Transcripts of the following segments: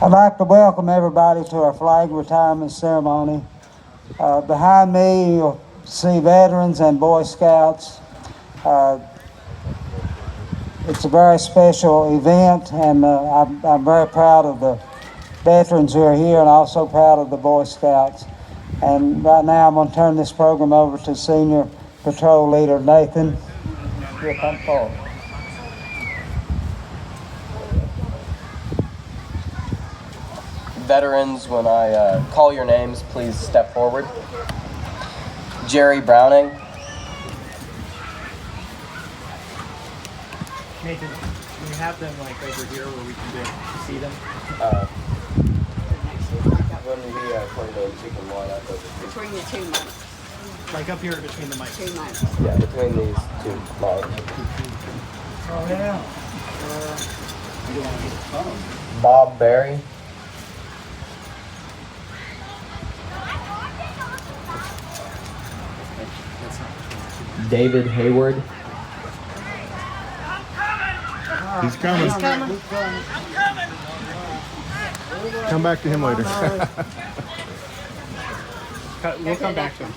I'd like to welcome everybody to our flag retirement ceremony. Behind me, you'll see veterans and Boy Scouts. It's a very special event, and I'm very proud of the veterans who are here and also proud of the Boy Scouts. And right now I'm going to turn this program over to Senior Patrol Leader Nathan. Here, come forward. Veterans, when I call your names, please step forward. Jerry Browning. Nathan, can we have them like over here where we can see them? When we point the chicken one up over here. Between the two mics. Like up here between the mics. Two mics. Yeah, between these two mics. Oh, yeah. Bob Berry. David Hayward. He's coming. Come back to him later. We'll come back to him.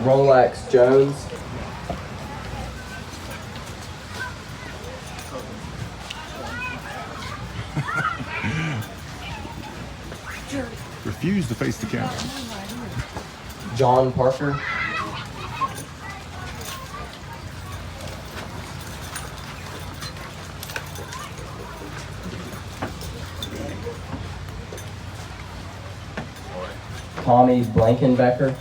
Rolex Jones. Refuse to face the camera. John Parker. Tommy Blankenbecker.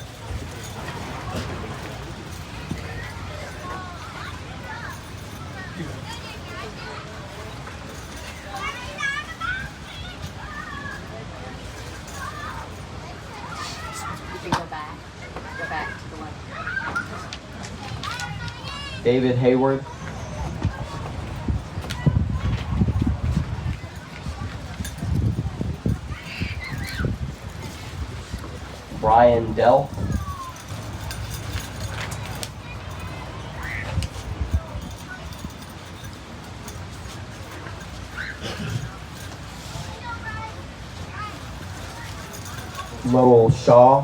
You can go back. Go back to the left. David Hayward. Brian Dell. Lowell Shaw.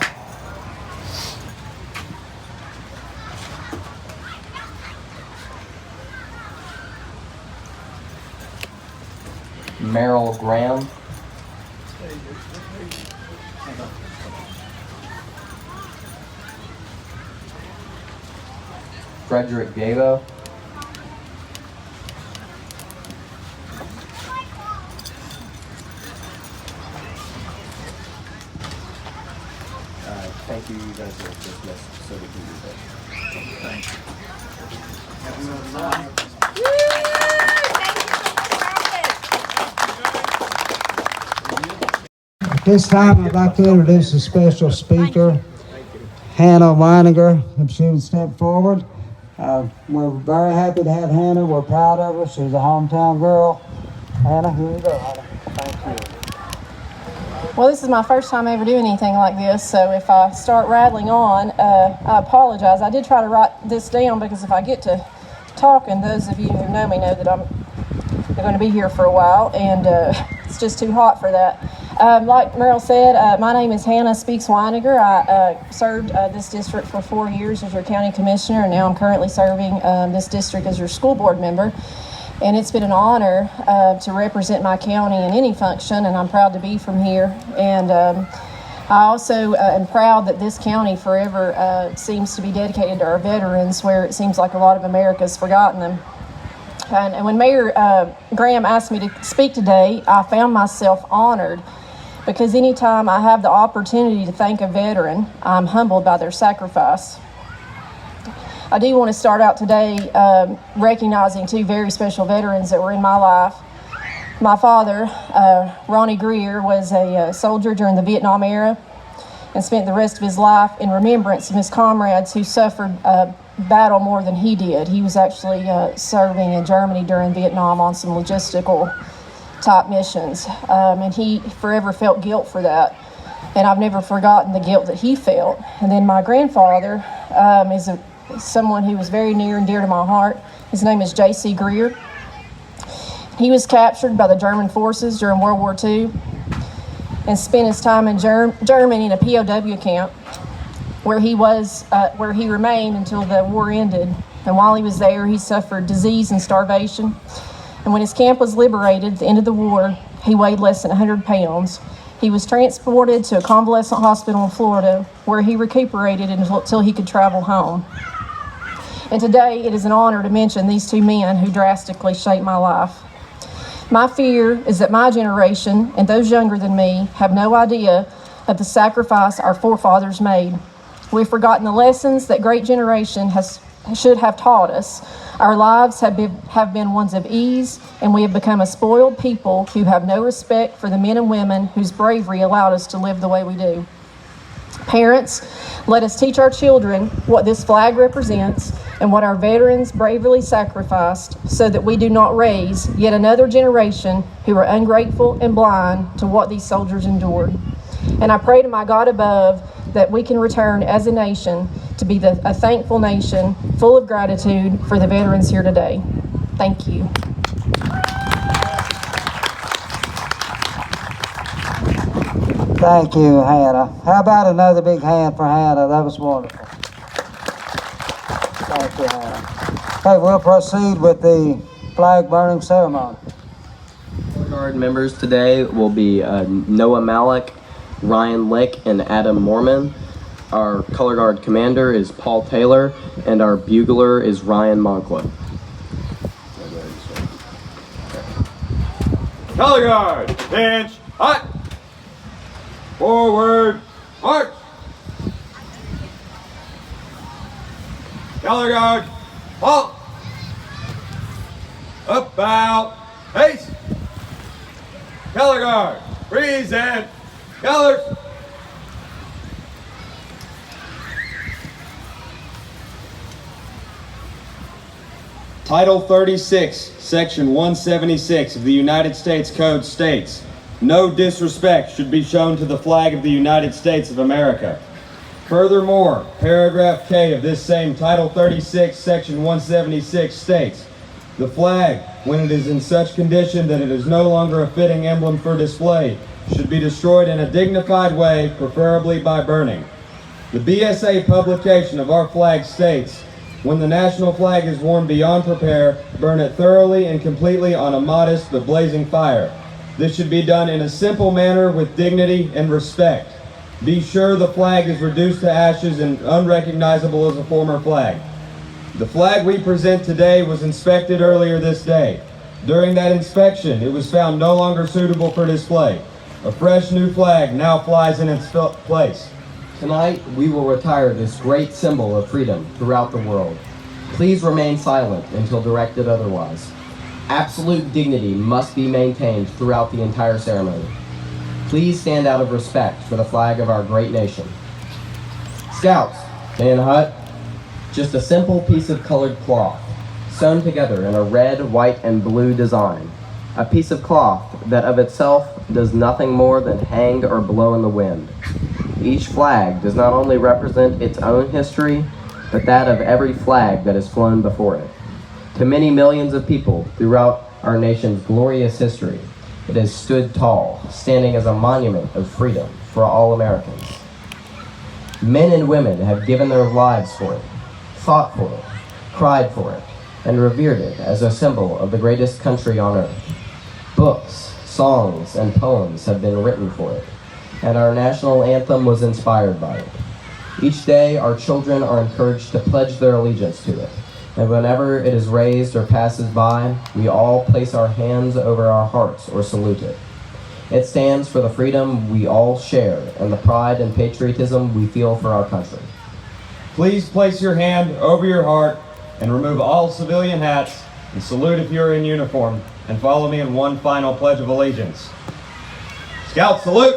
Merrill Graham. Frederick Gabo. Thank you, you guys are dismissed so we can do that. Thank At this time, I'd like to introduce a special speaker, Hannah Weininger, if she would step forward. We're very happy to have Hannah. We're proud of her. She's a hometown girl. Hannah, here you go, Hannah. Thank you. Well, this is my first time ever doing anything like this, so if I start rattling on, I apologize. I did try to write this down because if I get to talking, those of you who know me know that I'm going to be here for a while, and it's just too hot for that. Like Merrill said, my name is Hannah Speaks Weininger. I served this district for 4 years as your county commissioner, and now I'm currently serving this district as your school board member. And it's been an honor to represent my county in any function, and I'm proud to be from here. And I also am proud that this county forever seems to be dedicated to our veterans, where it seems like a lot of America's forgotten them. And when Mayor Graham asked me to speak today, I found myself honored, because anytime I have the opportunity to thank a veteran, I'm humbled by their sacrifice. I do want to start out today recognizing two very special veterans that were in my life. My father, Ronnie Greer, was a soldier during the Vietnam era and spent the rest of his life in remembrance of his comrades who suffered battle more than he did. He was actually serving in Germany during Vietnam on some logistical type missions, and he forever felt guilt for that. And I've never forgotten the guilt that he felt. And then my grandfather is someone who was very near and dear to my heart. His name is J.C. Greer. He was captured by the German forces during World War II and spent his time in Germany in a POW camp where he remained until the war ended. And while he was there, he suffered disease and starvation. And when his camp was liberated at the end of the war, he weighed less than 100 pounds. He was transported to a convalescent hospital in Florida where he recuperated until he could travel home. And today, it is an honor to mention these two men who drastically shaped my life. My fear is that my generation and those younger than me have no idea of the sacrifice our forefathers made. We've forgotten the lessons that great generation should have taught us. Our lives have been ones of ease, and we have become a spoiled people who have no respect for the men and women whose bravery allowed us to live the way we do. Parents, let us teach our children what this flag represents and what our veterans bravely sacrificed so that we do not raise yet another generation who are ungrateful and blind to what these soldiers endured. And I pray to my God above that we can return as a nation to be a thankful nation full of gratitude for the veterans here today. Thank you. Thank you, Hannah. How about another big hand for Hannah? That was wonderful. Thank you, Hannah. Okay, we'll proceed with the flag burning ceremony. Color Guard members today will be Noah Malik, Ryan Lick, and Adam Mormon. Our Color Guard commander is Paul Taylor, and our bugler is Ryan Monkla. Color Guard, pinch, hot. Forward, march. Color Guard, halt. Up, out, haste. Color Guard, present, colors. Title 36, Section 176 of the United States Code states, no disrespect should be shown to the flag of the United States of America. Furthermore, paragraph K of this same Title 36, Section 176 states, the flag, when it is in such condition that it is no longer a fitting emblem for display, should be destroyed in a dignified way, preferably by burning. The BSA publication of our flag states, when the national flag is worn beyond repair, burn it thoroughly and completely on a modest but blazing fire. This should be done in a simple manner with dignity and respect. Be sure the flag is reduced to ashes and unrecognizable as a former flag. The flag we present today was inspected earlier this day. During that inspection, it was found no longer suitable for display. A fresh new flag now flies in its place. Tonight, we will retire this great symbol of freedom throughout the world. Please remain silent until directed otherwise. Absolute dignity must be maintained throughout the entire ceremony. Please stand out of respect for the flag of our great nation. Scouts, stay in the hut. Just a simple piece of colored cloth, sewn together in a red, white, and blue design. A piece of cloth that of itself does nothing more than hang or blow in the wind. Each flag does not only represent its own history, but that of every flag that has flown before it. To many millions of people throughout our nation's glorious history, it has stood tall, standing as a monument of freedom for all Americans. Men and women have given their lives for it, fought for it, cried for it, and revered it as a symbol of the greatest country on earth. Books, songs, and poems have been written for it, and our national anthem was inspired by it. Each day, our children are encouraged to pledge their allegiance to it, and whenever it is raised or passes by, we all place our hands over our hearts or salute it. It stands for the freedom we all share and the pride and patriotism we feel for our country. Please place your hand over your heart and remove all civilian hats and salute if you're in uniform, and follow me in one final pledge of allegiance. Scout salute!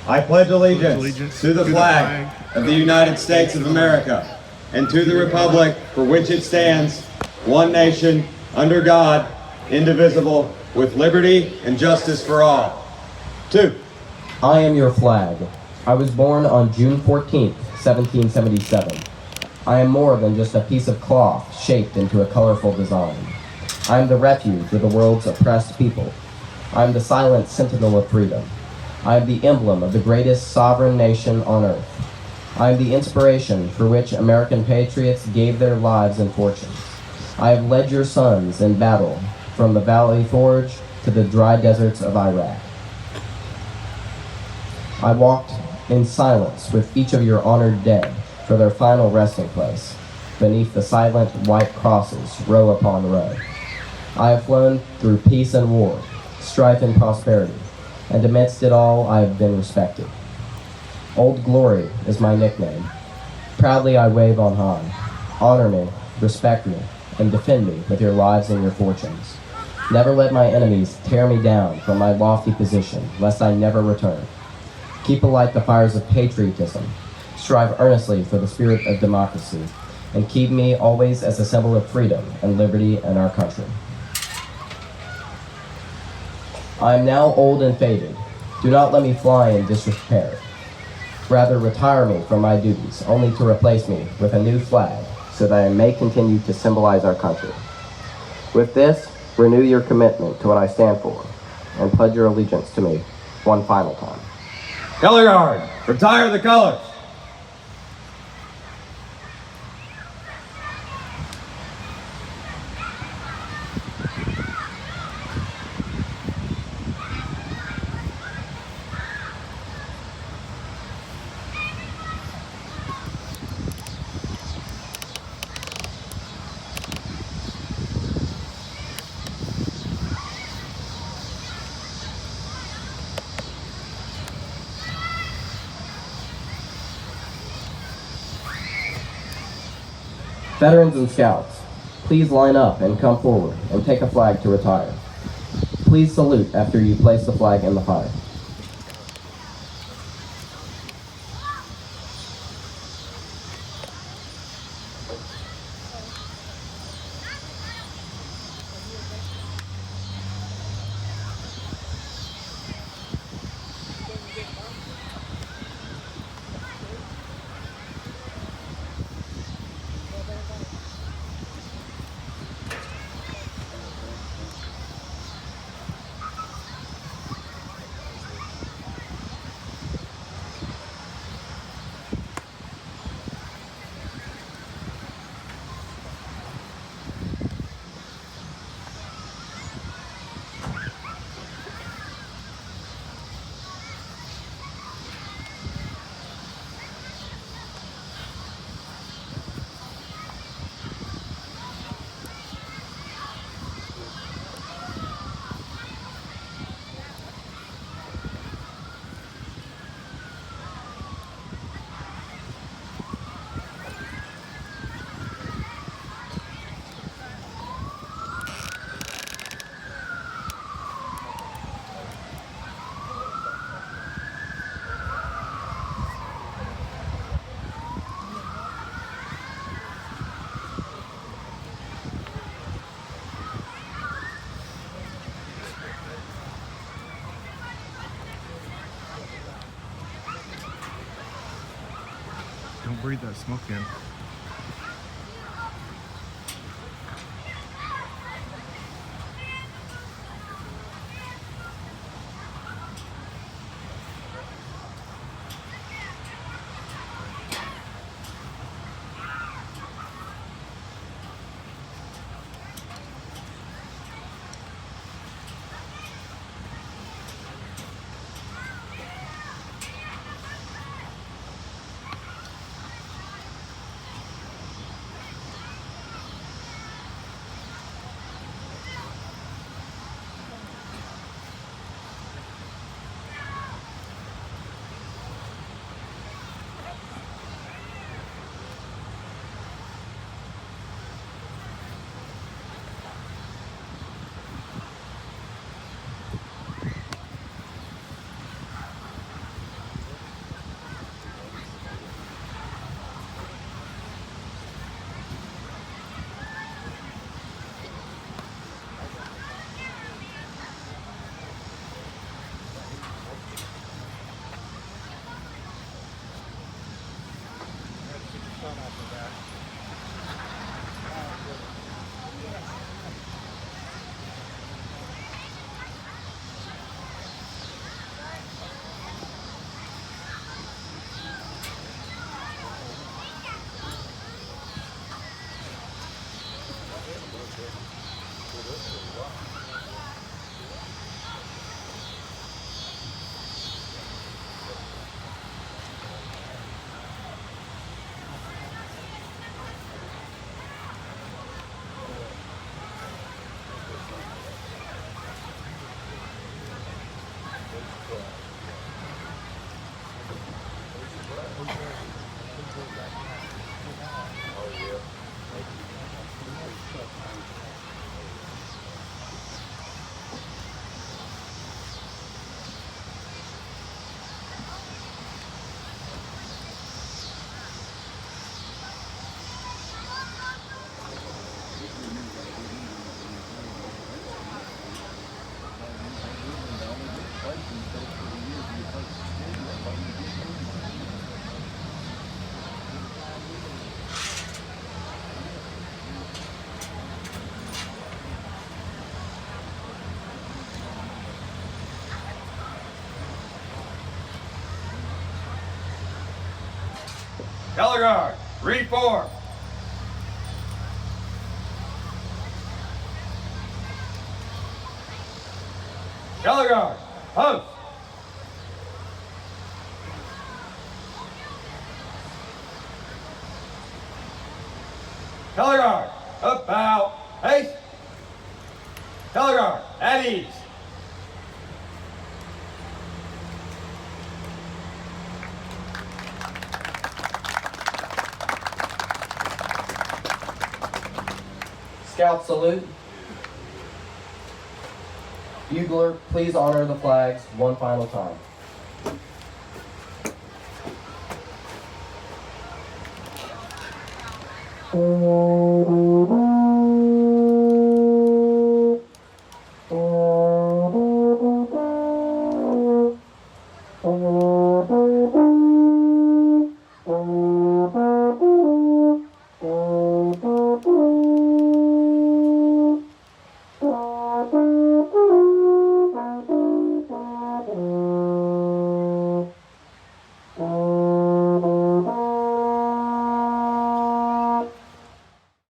I pledge allegiance to the flag of the United States of America and to the republic for which it stands, one nation, under God, indivisible, with liberty and justice for all. 2. I am your flag. I was born on June 14th, 1777. I am more than just a piece of cloth shaped into a colorful design. I am the refuge of the world's oppressed people. I am the silent sentinel of freedom. I am the emblem of the greatest sovereign nation on earth. I am the inspiration for which American patriots gave their lives and fortunes. I have led your sons in battle from the Valley Forge to the dry deserts of Iraq. I walked in silence with each of your honored dead for their final resting place, beneath the silent white crosses, row upon row. I have flown through peace and war, strife and prosperity, and amidst it all I have been respected. Old Glory is my nickname. Proudly I wave on high. Honor me, respect me, and defend me with your lives and your fortunes. Never let my enemies tear me down from my lofty position, lest I never return. Keep alight the fires of patriotism. Strive earnestly for the spirit of democracy, and keep me always as a symbol of freedom and liberty in our country. I am now old and faded. Do not let me fly in disrepair. Rather, retire me from my duties, only to replace me with a new flag, so that I may continue to symbolize our country. With this, renew your commitment to what I stand for, and pledge your allegiance to me one final time. Color Guard, retire the colors. Veterans and Scouts, please line up and come forward and take a flag to retire. Please salute after you place the flag in the fire. Don't breathe that smoke in. Color guard, reform. Color guard, post. Color guard, about, haste. Color guard, at ease. Scout salute. Bugler, please honor the flags one final time.